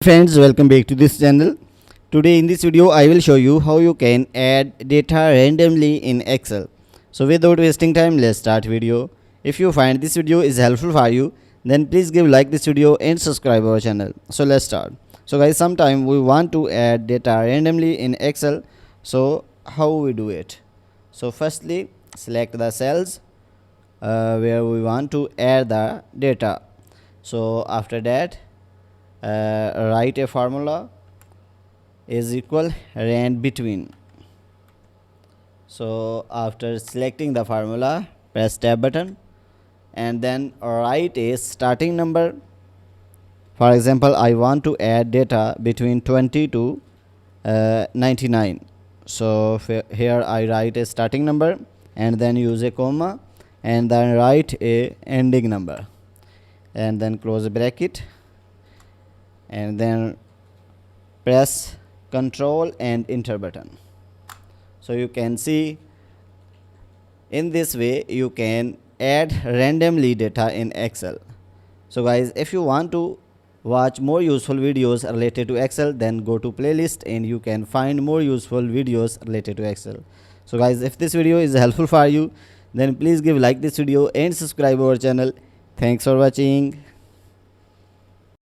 Friends, welcome back to this channel. Today in this video I will show you how you can add data randomly in Excel. So without wasting time, let's start video. If you find this video is helpful for you, then please give like this video and subscribe our channel. So let's start. So guys, sometime we want to add data randomly in Excel. So how we do it? So firstly, select the cells where we want to add the data. So after that, write a formula is equal RAND between. So after selecting the formula, press tab button and then write a starting number. For example, I want to add data between 20 to 99. So here I write a starting number and then use a comma and then write a ending number and then close a bracket and then press Ctrl and enter button. So you can see in this way you can add randomly data in Excel. So guys, if you want to watch more useful videos related to Excel, then go to playlist and you can find more useful videos related to Excel. So guys, if this video is helpful for you, then please give like this video and subscribe our channel. Thanks for watching.